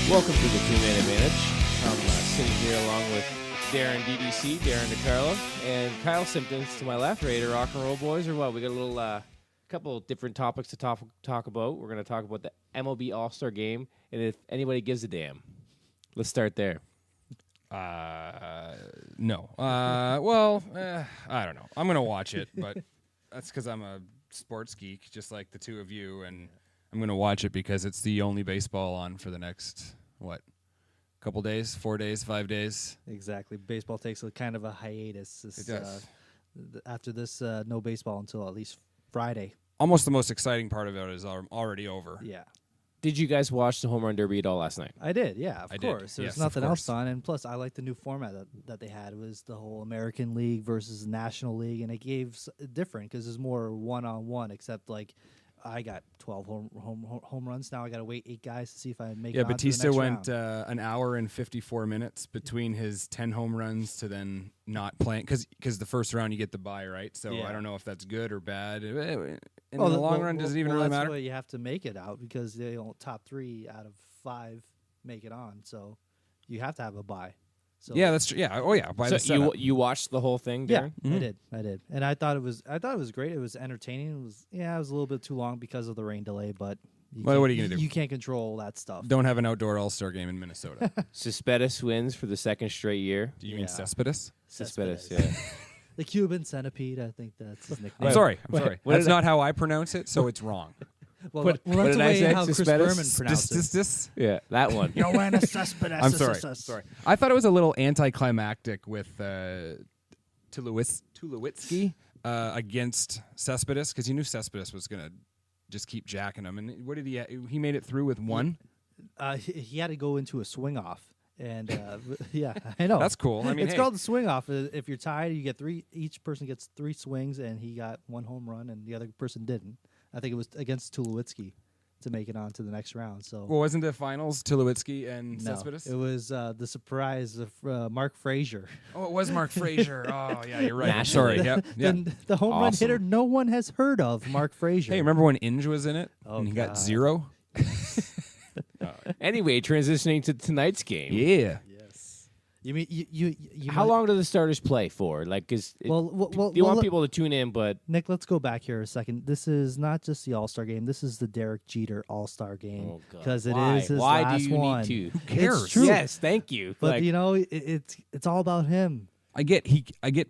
Welcome to the Two-Man Advantage. I'm sitting here along with Darren DDC, Darren DeCarlo, and Kyle Simpkins to my left, ready to rock and roll, boys, or what? We got a little couple of different topics to talk about. We're going to talk about the MLB All-Star Game, and if anybody gives a damn. Let's start there. No. I don't know. I'm going to watch it, but that's because I'm a sports geek, just like the two of you, and I'm going to watch it because it's the only baseball on for the next, couple days, 4 days, 5 days? Exactly. Baseball takes a kind of a hiatus. It does. After this, no baseball until at least Friday. Almost the most exciting part of it is already over. Yeah. Did you guys watch the Home Run Derby at all last night? I did, yeah, of I course. did. There's Yes, nothing of else course. on, and plus I like the new format that they had. It was the whole American League versus the National League, and it gave different because there's more one-on-one, except like I got 12 home runs. Now I got to wait 8 guys to see if I make it Yeah, on to the Batista next went round. an hour and 54 minutes between his 10 home runs to then not playing. Because the first round you get the bye, right? So Yeah. I don't know if that's good or bad. In the long run, does it even really that's matter? why you have to make it out because they top 3 out of 5 make it on. So you have to have a bye. So Yeah, that's true. Yeah. Oh, yeah. By the So setup. you watched the whole thing, yeah, Darren? Mhm. I did, and I thought it was great. It was entertaining. It was a little bit too long because of the rain delay, but Well, what are you gonna do? You can't control that stuff. Don't have an outdoor All-Star game in Minnesota. Cespedes wins for the second straight year. Do you mean Yeah. Cespedes? Cespedes, Cespedes. yeah. The Cuban centipede. I think that's his nickname. I'm sorry. Wait, what That's did not how I pronounce it, so it's wrong. Well, What- well, what that's did the I way say? how Chris Cespedes? Berman pronounces it. This? Yeah, that one. Yoenis Cespedes. I'm sorry. I thought it was a little anticlimactic with Tulowitzki against Cespedes because you knew Cespedes was going to just keep jacking him. And what did he made it through with one? He had to go into a swing off, and yeah, I know. That's cool. I mean, it's hey, called the swing off. If you're tied, you get 3. Each person gets 3 swings, and he got 1 home run, and the other person didn't. I think it was against Tulowitzki to make it on to the next round. So well, wasn't the finals Tulowitzki and no, Cespedes? it was the surprise of Mark Frazier. Oh, it was Mark Frazier. Oh, yeah, you're right. Nationally. Sorry. Yep. Yeah. The home run Awesome. hitter no one has heard of, Mark Frazier. Hey, remember when Inge was in it Oh, and he got God. 0? Anyway, transitioning to tonight's game. Yeah. Yes. You mean you How long do the starters play for? Like, do you want people to tune in? But Nick, let's go back here a second. This is not just the All-Star game. This is the Derek Jeter All-Star game oh god, because it Why? is his Why last do you one. need to? Who cares? It's true. Yes, thank you. But Like, it's all about him. I get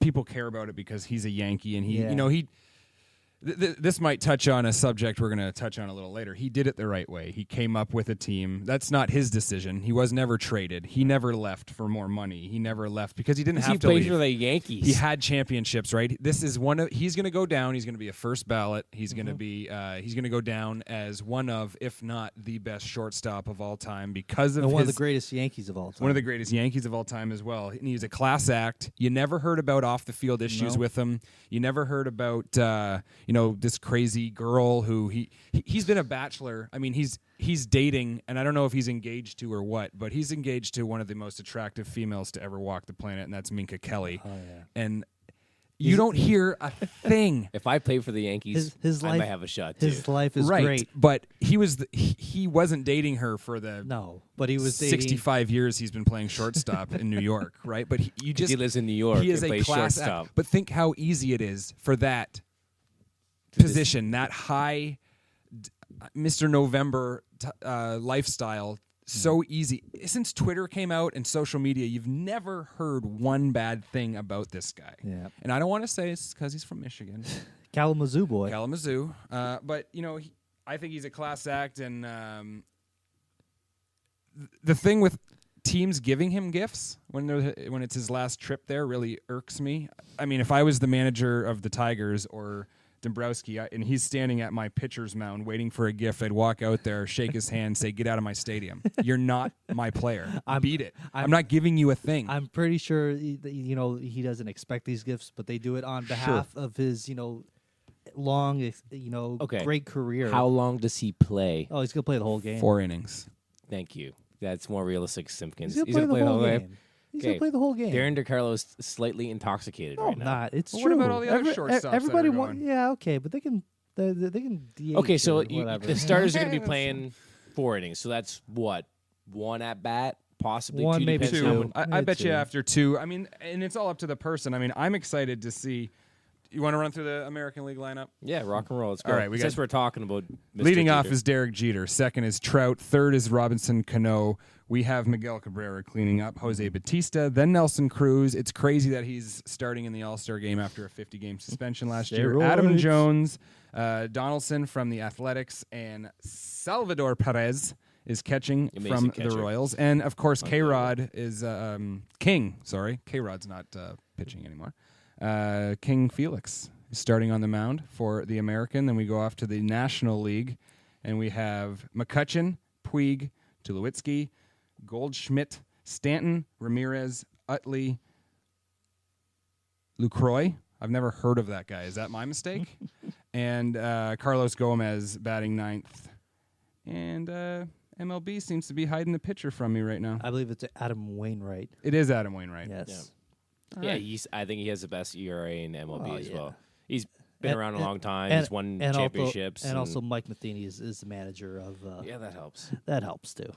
people care about it because he's a Yankee and he this might touch on a subject we're going to touch on a little later. He did it the right way. He came up with a team. That's not his decision. He was never traded. He never left for more money. He never left because he didn't he have to played leave. for the Yankees. He had championships, right? This is he's going to go down. He's going to be a first ballot. He's going to be he's going to go down as one of, if not the best shortstop of all time because of And one of his the greatest Yankees of all time. one of the greatest Yankees of all time as well. And he's a class act. You never heard about off the field issues No. with him. You never heard about this crazy girl who he's been a bachelor. I mean, he's dating, and I don't know if he's engaged to or what, but he's engaged to one of the most attractive females to ever walk the planet, and that's Minka Kelly. Oh yeah. And you don't hear a thing. If I played for the Yankees, His I life might have a shot too. His life is right, great. but he wasn't dating her for the No, but he was dating. 65 years he's been playing shortstop in New York, right? But he lives in New York. He is and a plays class shortstop. act. But think how easy it is for that position, that high Mr. November lifestyle. So easy. Since Twitter came out and social media, you've never heard one bad thing about this guy. Yeah. And I don't want to say it's because he's from Michigan, Kalamazoo boy. Kalamazoo. But, I think he's a class act. And the thing with teams giving him gifts when it's his last trip there really irks me. I mean, if I was the manager of the Tigers or Dombrowski, and he's standing at my pitcher's mound waiting for a gift, I'd walk out there, shake his hand, say, "Get out of my stadium. You're not my player. Beat it. I'm not giving you a thing." I'm pretty sure he doesn't expect these gifts, but they do it on behalf of his long Okay. great career. How long does he play? Oh, he's gonna play the whole game. 4 innings. Thank you. That's more realistic, Simpkins. He's gonna play the whole game. He's Okay. gonna play the whole game. Darren DeCarlo is slightly intoxicated No, right now. not. It's Well, true. what about all the other shortstops that Everybody are want. going? Yeah, okay, but they can DH Okay, so or whatever. the starters are going to be playing 4 innings. So that's what? one at bat, possibly One, two. maybe depends two. on- I bet you two. after 2. I mean, and it's all up to the person. I mean, I'm excited to see. You want to run through the American League lineup? Yeah, rock and roll. Let's go. All right, we Since got- we're talking about Mr. Leading off Jeter. is Derek Jeter. Second is Trout. Third is Robinson Cano. We have Miguel Cabrera cleaning up. Jose Batista. Then Nelson Cruz. It's crazy that he's starting in the All-Star game after a 50-game suspension last year. Adam Steroids. Jones, Donaldson from the Athletics, and Salvador Perez is catching Amazing from catcher. the Royals. And, of course, K-Rod is King. Sorry, K-Rod's not pitching anymore. King Felix is starting on the mound for the American. Then we go off to the National League, and we have McCutcheon, Puig, Tulowitzki, Goldschmidt, Stanton, Ramirez, Utley, Lucroy. I've never heard of that guy. Is that my mistake? And Carlos Gomez batting 9th. And MLB seems to be hiding the pitcher from me right now. I believe it's Adam Wainwright. It is Adam Wainwright. Yes. All Yeah, right. I think he has the best ERA in MLB Oh, as yeah. well. He's been And- around a and- long time. and- He's won and championships. and also Mike Matheny is the manager of. yeah, that helps. That helps too.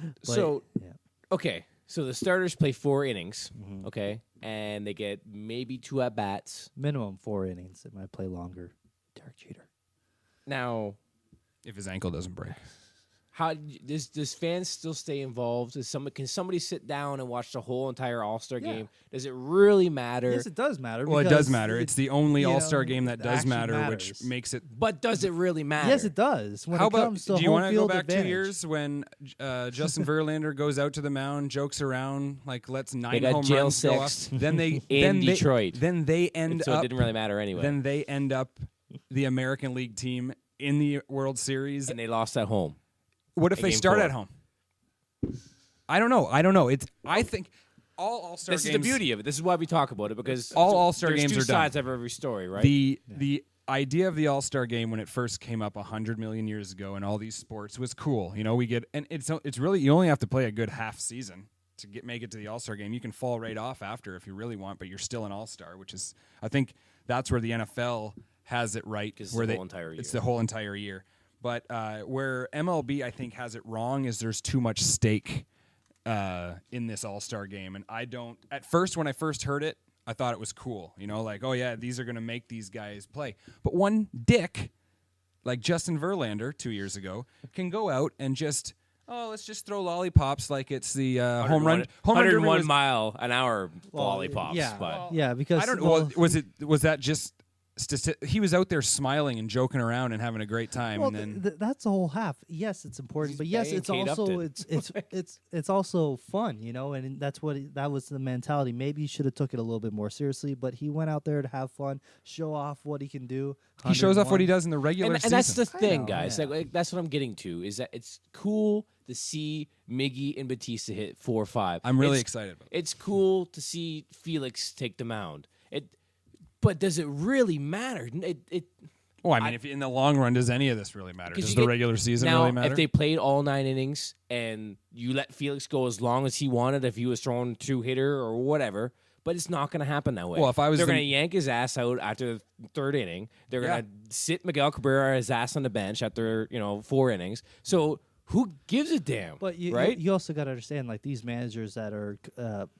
But, So yeah. okay, so the starters play 4 innings. Mm-hmm. Okay, and they get maybe 2 at bats. minimum 4 innings. It might play longer. Derek Jeter. Now, If his ankle doesn't break. how does fans still stay involved? Can somebody sit down and watch the whole entire All-Star Yeah. game? Does it really matter? Yes, it does matter. Well, it because does matter. It's the only you know, All-Star game that it does actually matter, which matters. makes it. But does it really matter? Yes, it does. When How it about? comes to Do you want want to to go back advantage. 2 years when Justin Verlander goes out to the mound, jokes around, like lets 9 got home jail runs go off? sixed Then they in then Detroit. Then they And end so it up. didn't really matter anyway. Then they end up the American League team in the World Series. And they lost at home. What if in they game start 4? at home? I don't know. I think all All-Star This games. is the beauty of it. This is why we talk about it, because All All-Star there's games two are done. sides of every story, right? The idea of the All-Star game when it first came up 100 million years ago in all these sports was cool. You know, we get and it's really you only have to play a good half season to make it to the All-Star game. You can fall right off after if you really want, but you're still an All-Star, which is I think that's where the NFL has it right. 'Cause it's where the they, whole entire It's year. the whole entire year. But where MLB I think has it wrong is there's too much stake in this All-Star game, and I don't. At first, when I first heard it, I thought it was cool. You know, like, oh yeah, these are going to make these guys play. But one dick, like Justin Verlander 2 years ago, can go out and just, let's just throw lollipops like it's the home run. Home run derby 101 was- mile an hour lollipops. Yeah, but yeah, because I don't know. Was that just? He was out there smiling and joking around and having a great time, Well, and then that's the whole half. Yes, it's important, but yes, banging it's Kate also Upton. it's also fun, you know, and that was the mentality. Maybe he should have took it a little bit more seriously, but he went out there to have fun, show off what he can do. he shows off what he 101. does in the regular and season. that's the I thing, know, guys. yeah. Like, that's what I'm getting to. Is that it's cool to see Miggy and Batista hit 4 or 5. I'm really It's- excited about it. It's cool to see Felix take the mound. But does it really matter? Well, I mean, if in the long run, does any of this really matter? 'Cause Does you the get- regular season now, really matter? if they played all 9 innings and you let Felix go as long as he wanted, if he was throwing 2-hitter or whatever, but it's not going to happen that way. Well, if I was they're the- going to yank his ass out after the 3rd inning. They're going to sit Miguel Cabrera his ass on the bench after 4 innings. So who gives a damn? But right? you also got to understand, like these managers that are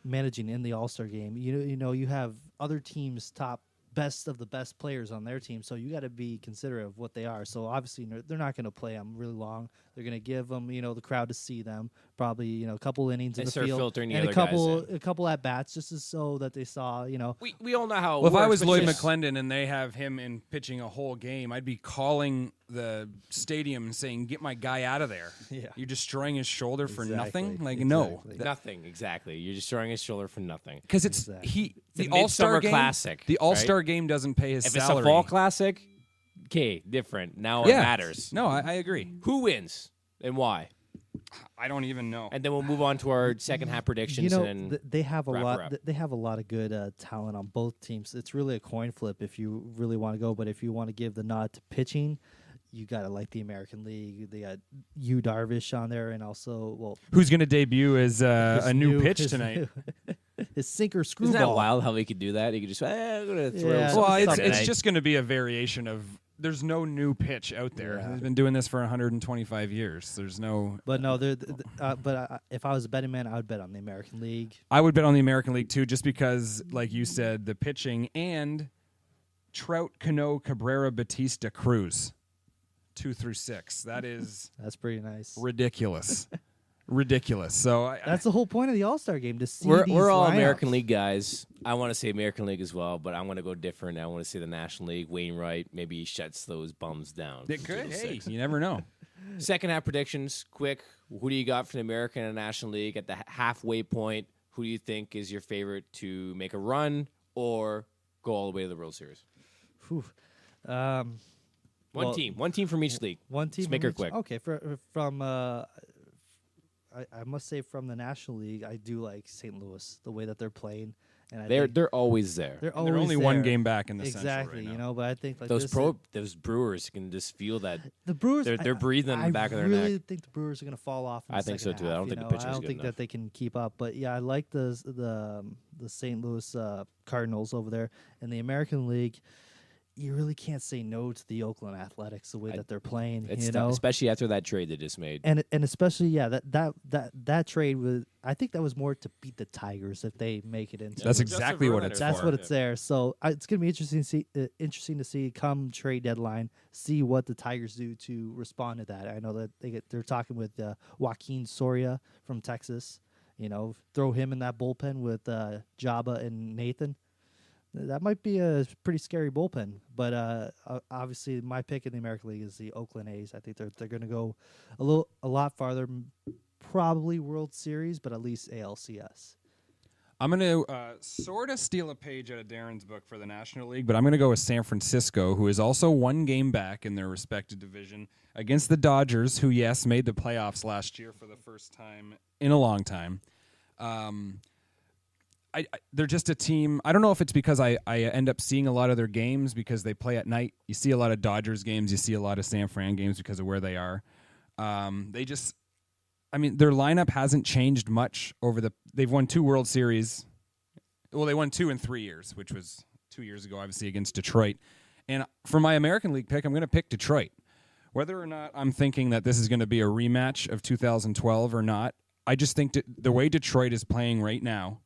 managing in the All-Star game, you know, you have other teams' best of the best players on their team, so you got to be considerate of what they are. So obviously they're not going to play them really long. They're going to give them, the crowd to see them, probably, a couple innings in And the start field filtering the and other guys a couple at bats just so that they saw, We all know how. Well, if I works, was but Lloyd just- McClendon and they have him in pitching a whole game, I'd be calling the stadium saying, "Get my guy out of there! Yeah. You're destroying his shoulder for Exactly, nothing." Like, no, exactly. nothing exactly. You're just throwing his shoulder for nothing. because it's Exactly. the a All Star midsummer game. classic, The right? All Star game doesn't pay his If salary. it's a fall classic, okay, different. Now yeah, it matters. No, I agree. Who wins and why? I don't even know. And then we'll move on to our second half predictions. and then they have a wrap her lot. up. They have a lot of good talent on both teams. It's really a coin flip if you really want to go. But if you want to give the nod to pitching, you got to like the American League. They got Yu Darvish on there, and also Who's going to debut as his a new pitch his tonight? his sinker screwball. Isn't that wild how he could do that? He could just, I'm going to throw Yeah. something Well, Something it's tonight. just going to be a variation of there's no new pitch out there. Yeah. They've been doing this for 125 years. There's no. But no, if I was a betting man, I would bet on the American League. I would bet on the American League too, just because, like you said, the pitching and Trout, Cano, Cabrera, Batista, Cruz, 2 through 6. That's pretty nice. Ridiculous. Ridiculous. So That's the whole point of the All-Star game, to see these we're all lineups. American League guys. I want to say American League as well, but I want to go different. I want to say the National League. Wainwright, maybe he shuts those bums down. it could. to the Hey, 6. you never know. Second half predictions, quick. Who do you got for the American and National League at the halfway point? Who do you think is your favorite to make a run or go all the way to the World Series? Whew. One team from each league. One team. Just make from her each- quick. Okay, from I must say from the National League, I do like St. Louis, the way that they're playing, and I think They're always there. they're And always they're only there. one game back in the Central exactly, right now. you know. But I think like Those this those Brewers can just feel that. the Brewers, they're breathing in the back of their I really neck. think the Brewers are going to fall off. In I the think second so, too. I half, don't you think the know? pitching's I don't good think enough. that they can keep up. But yeah, I like the St. Louis Cardinals over there in the American League. You really can't say no to the Oakland Athletics the way that they're playing. It's you tough, know, especially after that trade they just made. and especially that trade was, I think that was more to beat the Tigers if they make it into. That's Justin exactly what Verlander. it's That's for. what it's there. So it's going to be interesting to see come trade deadline, see what the Tigers do to respond to that. I know that they're talking with Joaquin Soria from Texas. You know, throw him in that bullpen with Jabba and Nathan. That might be a pretty scary bullpen. But obviously, my pick in the American League is the Oakland A's. I think they're going to go a lot farther, probably World Series, but at least ALCS. I'm going to sort of steal a page out of Darren's book for the National League, but I'm going to go with San Francisco, who is also one game back in their respective division against the Dodgers, who, yes, made the playoffs last year for the first time in a long time. They're just a team. I don't know if it's because I end up seeing a lot of their games because they play at night. You see a lot of Dodgers games. You see a lot of San Fran games because of where they are. Their lineup hasn't changed much they've won 2 World Series. Well, they won 2 in 3 years, which was 2 years ago, obviously, against Detroit. And for my American League pick, I'm going to pick Detroit. Whether or not I'm thinking that this is going to be a rematch of 2012 or not, I just think the way Detroit is playing right now,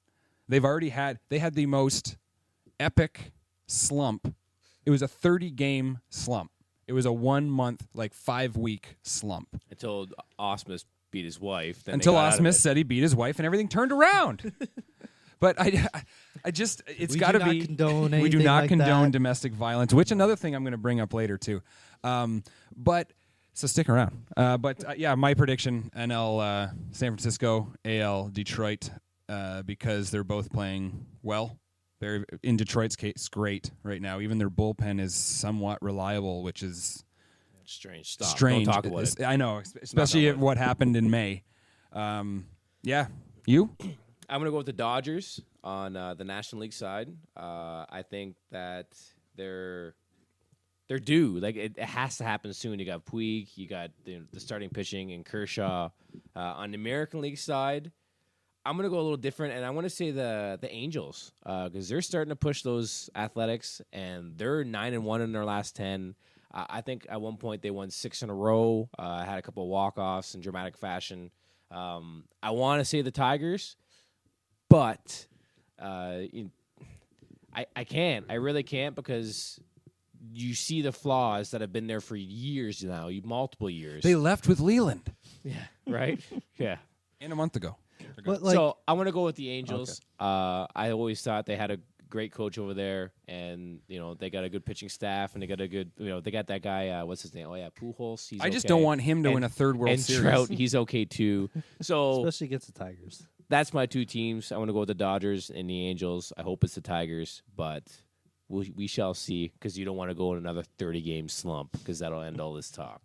they had the most epic slump. It was a 30-game slump. It was a 1 month, 5-week slump. Until Osmus beat his wife. Then Until they got out of Osmus it. said he beat his wife and everything turned around. But I just, it's We got to do not be. condone We do anything not like condone that. domestic violence, which another thing I'm going to bring up later too. But so stick around. Yeah, my prediction: NL San Francisco, AL Detroit, because they're both playing well. They're in Detroit's case great right now. Even their bullpen is somewhat reliable, which is Strange. Stop. strange. Don't talk about it. I know, especially that way. what happened in May. Yeah, you. I'm going to go with the Dodgers on the National League side. I think that they're due. It has to happen soon. You got Puig, you got the starting pitching, and Kershaw. On the American League side, I'm going to go a little different, and I want to say the Angels because they're starting to push those Athletics, and they're 9-1 in their last 10. I think at one point they won 6 in a row. Had a couple of walk-offs in dramatic fashion. I want to say the Tigers, but I can't. I really can't because you see the flaws that have been there for years now, multiple years. They left with Leland Yeah, right? Yeah. a month ago. But So I want to go with the Angels. I always thought they had a great coach over there, and they got a good pitching staff, and they got a good they got that guy. What's his name? Oh yeah, Pujols. He's I just okay. don't want him to win a third World and Series. Trout, he's okay too. So especially against the Tigers. that's my 2 teams. I want to go with the Dodgers and the Angels. I hope it's the Tigers, but we shall see because you don't want to go in another 30-game slump because that'll end all this talk.